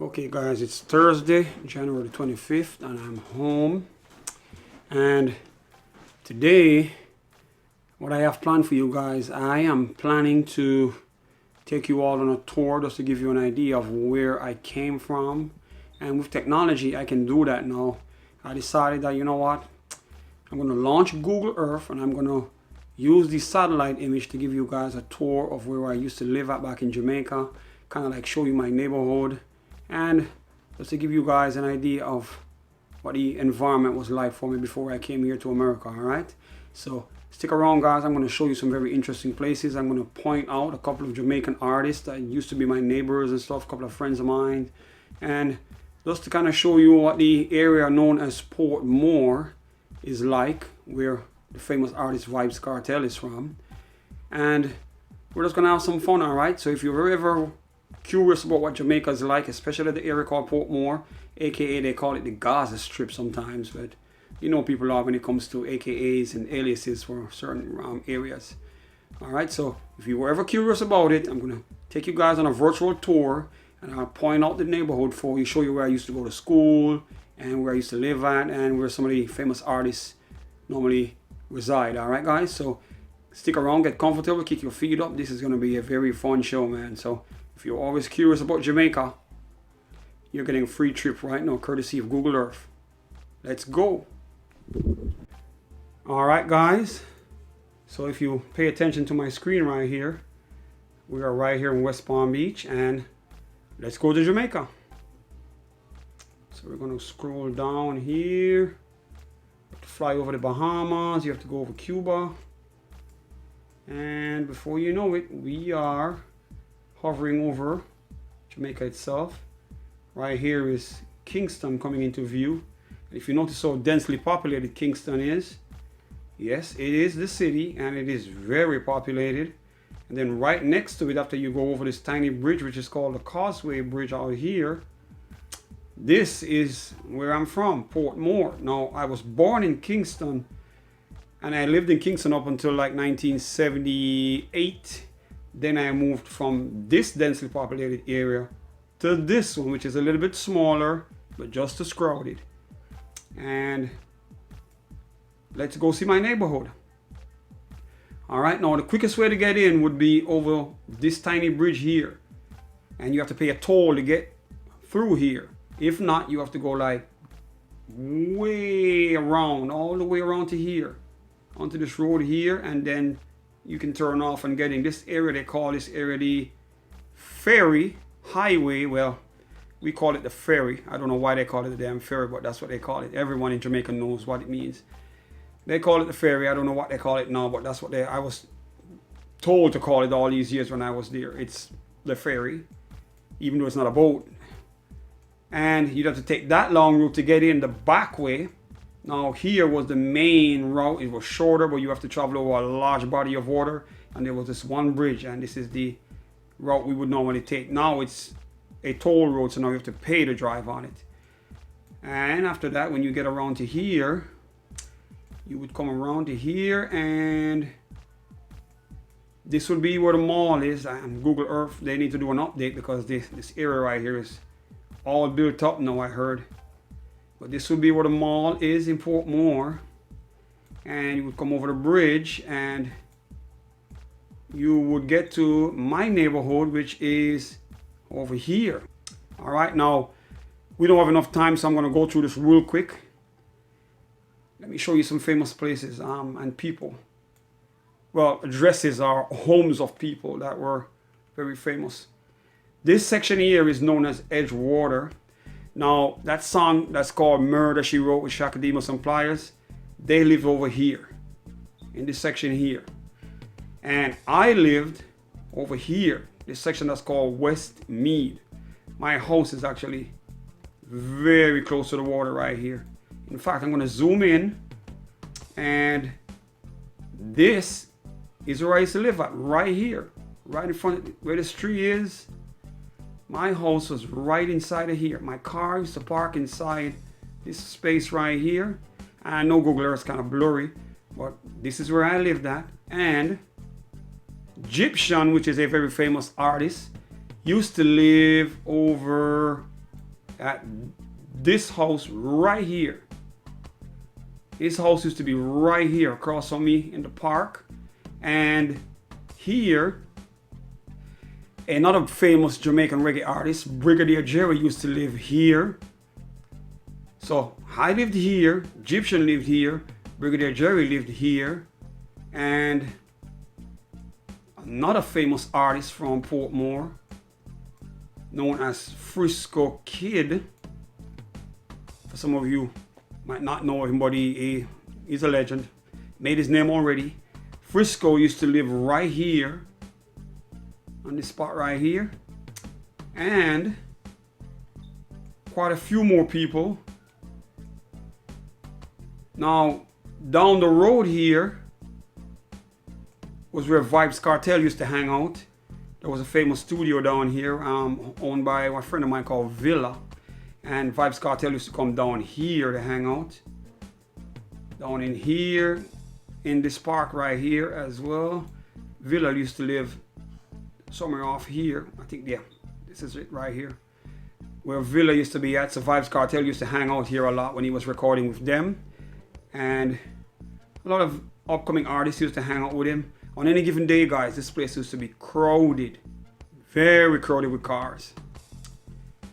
Okay guys, it's Thursday, January 25th, and I'm home. And today, what I have planned for you guys, I am planning to take you all on a tour just to give you an idea of where I came from. And with technology, I can do that now. I decided that, you know what, I'm going to launch Google Earth and I'm going to use the satellite image to give you guys a tour of where I used to live at back in Jamaica. Kind of like show you my neighborhood. And just to give you guys an idea of what the environment was like for me before I came here to America, alright? So stick around guys, I'm going to show you some very interesting places. I'm going to point out a couple of Jamaican artists that used to be my neighbors and stuff, a couple of friends of mine. And just to kind of show you what the area known as Portmore is like, where the famous artist Vybz Kartel is from. And we're just going to have some fun, alright? So if you're ever curious about what Jamaica is like, especially the area called Portmore, aka they call it the Gaza Strip sometimes, but you know people are when it comes to AKAs and aliases for certain areas. Alright, so if you were ever curious about it, I'm going to take you guys on a virtual tour and I'll point out the neighborhood for you, show you where I used to go to school and where I used to live at and where some of the famous artists normally reside. Alright guys, so stick around, get comfortable, kick your feet up. This is going to be a very fun show, man. So if you're always curious about Jamaica, you're getting a free trip right now, courtesy of Google Earth. Let's go. Alright guys, so if you pay attention to my screen right here, we are right here in West Palm Beach and let's go to Jamaica. So we're going to scroll down here, to fly over the Bahamas, you have to go over Cuba, and before you know it, we are hovering over Jamaica itself. Right here is Kingston coming into view. If you notice how densely populated Kingston is, yes, it is the city and it is very populated. And then right next to it, after you go over this tiny bridge, which is called the Causeway Bridge out here, this is where I'm from, Portmore. Now, I was born in Kingston and I lived in Kingston up until like 1978. Then I moved from this densely populated area to this one, which is a little bit smaller, but just as crowded. And let's go see my neighborhood. All right, now the quickest way to get in would be over this tiny bridge here. And you have to pay a toll to get through here. If not, you have to go like way around, all the way around to here, onto this road here, and then you can turn off and get in this area. They call this area the ferry highway. Well, we call it the ferry. I don't know why they call it the damn ferry, but that's what they call it. Everyone in Jamaica knows what it means. They call it the ferry. I don't know what they call it now, but that's what I was told to call it all these years when I was there. It's the ferry, even though it's not a boat. And you'd have to take that long route to get in the back way. Now here was the main route. It was shorter, but you have to travel over a large body of water. And there was this one bridge, and this is the route we would normally take. Now it's a toll road, so now you have to pay to drive on it. And after that, when you get around to here, you would come around to here, and this would be where the mall is. And Google Earth, they need to do an update because this area right here is all built up now, I heard. But this would be where the mall is in Portmore. And you would come over the bridge and you would get to my neighborhood, which is over here. All right, now we don't have enough time, so I'm going to go through this real quick. Let me show you some famous places and people. Well, addresses are homes of people that were very famous. This section here is known as Edgewater. Now, that song that's called Murder, She Wrote with Shaka Demus and Pliers, they live over here, in this section here. And I lived over here, this section that's called West Mead. My house is actually very close to the water right here. In fact, I'm going to zoom in, and this is where I used to live at, right here, right in front of where this tree is. My house was right inside of here. My car used to park inside this space right here. I know Google Earth is kind of blurry, but this is where I lived at. And Egyptian, which is a very famous artist, used to live over at this house right here. His house used to be right here across from me in the park. And here, another famous Jamaican reggae artist, Brigadier Jerry, used to live here. So I lived here, Egyptian lived here, Brigadier Jerry lived here, and another famous artist from Portmore, known as Frisco Kid. For some of you might not know him, but he's a legend. Made his name already. Frisco used to live right here, on this spot right here, and quite a few more people. Now, down the road here was where Vibes Cartel used to hang out. There was a famous studio down here, owned by a friend of mine called Villa. And Vibes Cartel used to come down here to hang out. Down in here, in this park right here as well. Villa used to live somewhere off here. I think, yeah, this is it right here. Where Villa used to be at. So Vibes Cartel used to hang out here a lot when he was recording with them. And a lot of upcoming artists used to hang out with him. On any given day, guys, this place used to be crowded. Very crowded with cars.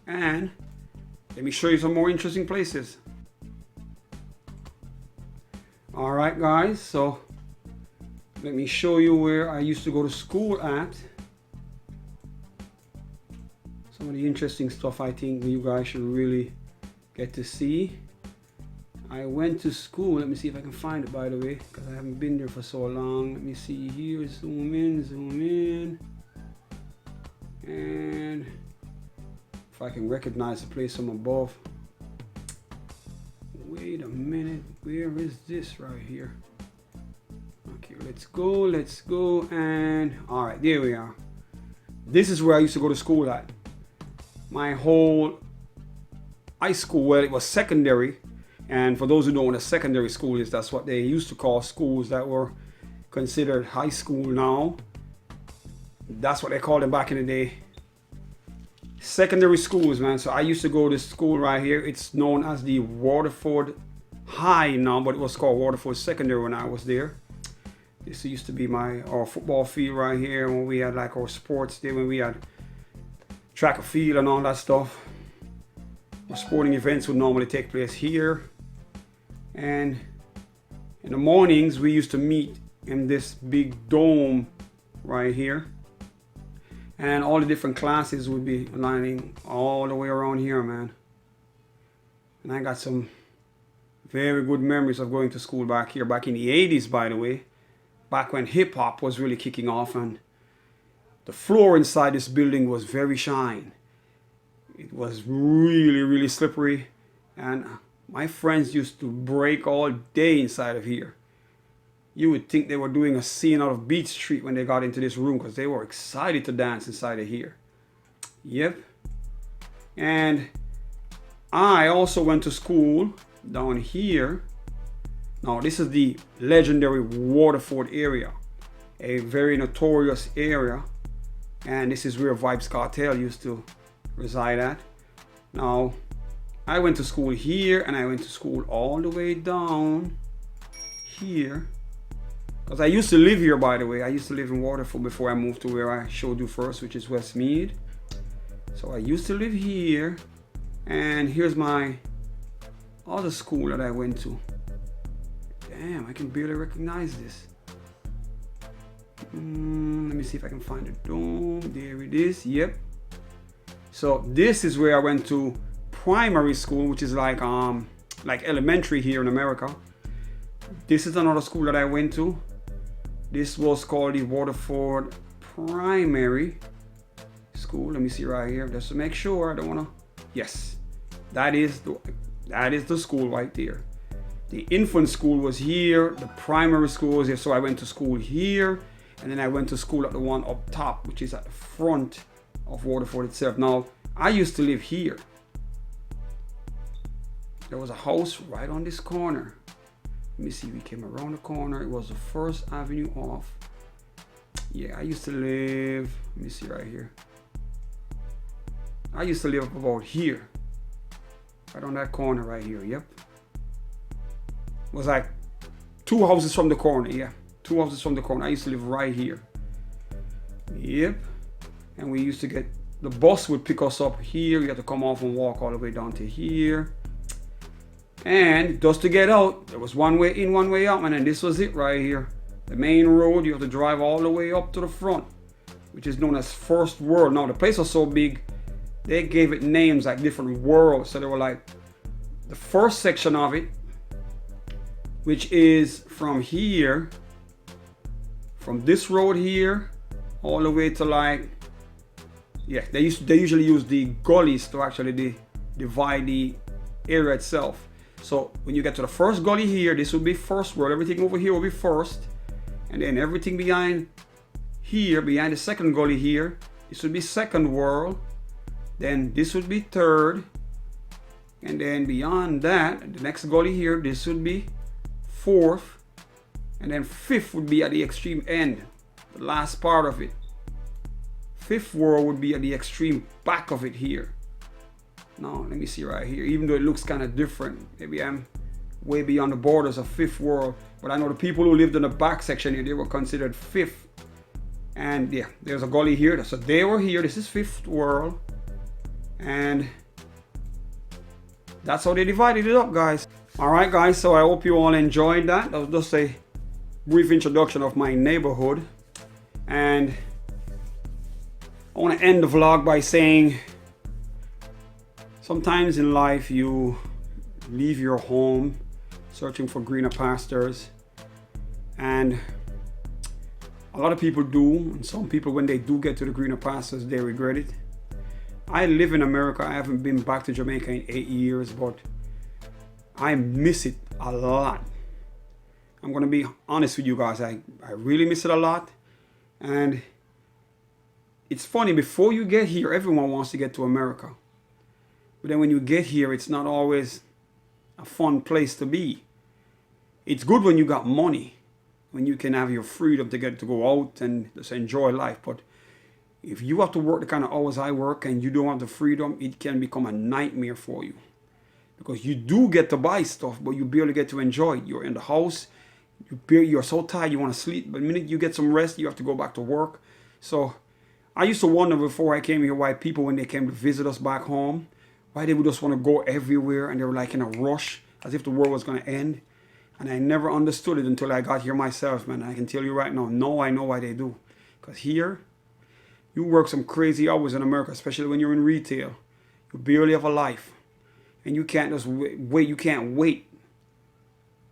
And let me show you some more interesting places. Alright guys, so let me show you where I used to go to school at. Some of the interesting stuff I think you guys should really get to see. I went to school, let me see if I can find it by the way, because I haven't been there for so long. Let me see here, zoom in. And if I can recognize the place from above. Wait a minute, where is this right here? Okay, let's go, and all right, there we are. This is where I used to go to school at. My whole high school, well, it was secondary. And for those who don't know what a secondary school is, that's what they used to call schools that were considered high school now. That's what they called them back in the day. Secondary schools, man. So I used to go to school right here. It's known as the Waterford High now, but it was called Waterford Secondary when I was there. This used to be our football field right here when we had like our sports day, when we had track and field and all that stuff. Our sporting events would normally take place here. And in the mornings, we used to meet in this big dome right here. And all the different classes would be lining all the way around here, man. And I got some very good memories of going to school back here, back in the 80s, by the way. Back when hip hop was really kicking off, and the floor inside this building was very shine. It was really, really slippery. And my friends used to break all day inside of here. You would think they were doing a scene out of Beach Street when they got into this room, because they were excited to dance inside of here. Yep. And I also went to school down here. Now, this is the legendary Waterford area, a very notorious area. And this is where Vibes Cartel used to reside at. Now, I went to school here, and I went to school all the way down here. Because I used to live here, by the way. I used to live in Waterford before I moved to where I showed you first, which is Westmead. So I used to live here. And here's my other school that I went to. Damn, I can barely recognize this. Let me see if I can find the dome. There it is. Yep. So this is where I went to primary school, which is like elementary here in America. This is another school that I went to. This was called the Waterford Primary School. Let me see right here, just to make sure I don't wanna. Yes, that is the school right there. The infant school was here. The primary school was here. So I went to school here, and then I went to school at the one up top, which is at the front of Waterford itself. Now, I used to live here. There was a house right on this corner. Let me see, we came around the corner. It was the first avenue off. Yeah, I used to live, let me see right here. I used to live up about here. Right on that corner right here, yep. It was like 2 houses from the corner, yeah. 2 houses from the corner. I used to live right here. Yep. And we used to get, the bus would pick us up here. You have to come off and walk all the way down to here. And just to get out, there was one way in, one way out, man. And this was it right here. The main road, you have to drive all the way up to the front, which is known as First World. Now, the place was so big, they gave it names like different worlds. So they were like, the first section of it, which is from here, from this road here, all the way to like, yeah, they usually use the gullies to actually divide the area itself. So when you get to the first gully here, this will be First World. Everything over here will be first. And then everything behind here, behind the second gully here, this would be Second World. Then this would be third. And then beyond that, the next gully here, this would be fourth. And then fifth would be at the extreme end, the last part of it. Fifth World would be at the extreme back of it here. Now, let me see right here. Even though it looks kind of different, maybe I'm way beyond the borders of Fifth World. But I know the people who lived in the back section here, they were considered fifth. And yeah, there's a gully here. So they were here. This is Fifth World. And that's how they divided it up, guys. All right, guys. So I hope you all enjoyed that. That was just a brief introduction of my neighborhood. And I want to end the vlog by saying, sometimes in life you leave your home searching for greener pastures, and a lot of people do, and some people, when they do get to the greener pastures, they regret it. I live in America. I haven't been back to Jamaica in 8 years, but I miss it a lot. I'm gonna be honest with you guys. I really miss it a lot. And it's funny, before you get here, everyone wants to get to America. But then when you get here, it's not always a fun place to be. It's good when you got money, when you can have your freedom to get to go out and just enjoy life. But if you have to work the kind of hours I work and you don't have the freedom, it can become a nightmare for you. Because you do get to buy stuff, but you barely get to enjoy it. You're in the house, you're so tired, you want to sleep. But the minute you get some rest, you have to go back to work. So I used to wonder before I came here why people, when they came to visit us back home, why they would just want to go everywhere and they were like in a rush as if the world was going to end. And I never understood it until I got here myself, man. I can tell you right now, no, I know why they do. Because here, you work some crazy hours in America, especially when you're in retail. You barely have a life. And you can't just wait. You can't wait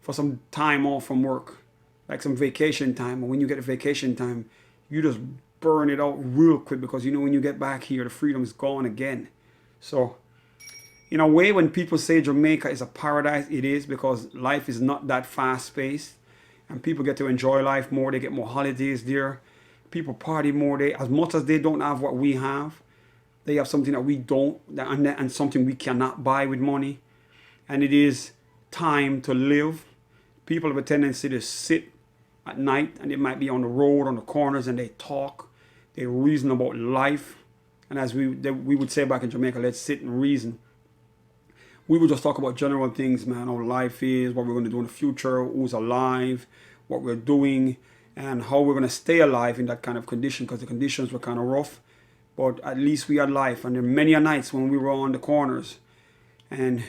for some time off from work, like some vacation time. And when you get a vacation time, you just burn it out real quick, because you know when you get back here, the freedom is gone again. So in a way, when people say Jamaica is a paradise, it is, because life is not that fast-paced and people get to enjoy life more. They get more holidays there. People party more. As much as they don't have what we have, they have something that we don't, and something we cannot buy with money. And it is time to live. People have a tendency to sit at night, and they might be on the road, on the corners, and they talk. They reason about life. And as we would say back in Jamaica, let's sit and reason. We would just talk about general things, man, how life is, what we're going to do in the future, who's alive, what we're doing, and how we're going to stay alive in that kind of condition, because the conditions were kind of rough. But at least we had life. And there were many a nights when we were on the corners and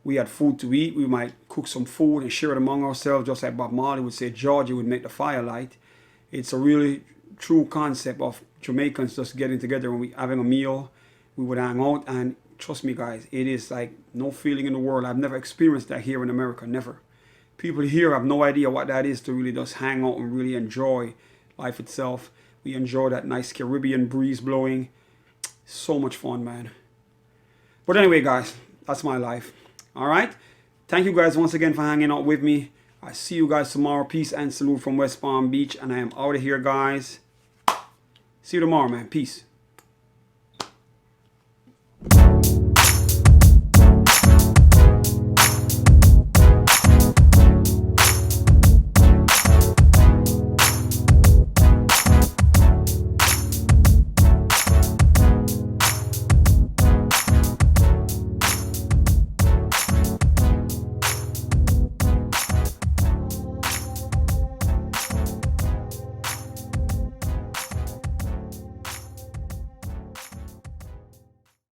we had food to eat. We might cook some food and share it among ourselves, just like Bob Marley would say, Georgie would make the firelight. It's a really true concept of Jamaicans just getting together when we having a meal. We would hang out, and trust me, guys, it is like no feeling in the world. I've never experienced that here in America, never. People here have no idea what that is, to really just hang out and really enjoy life itself. We enjoy that nice Caribbean breeze blowing. So much fun, man. But anyway, guys, that's my life. All right. Thank you guys once again for hanging out with me. I see you guys tomorrow. Peace and salute from West Palm Beach. And I am out of here, guys. See you tomorrow, man. Peace.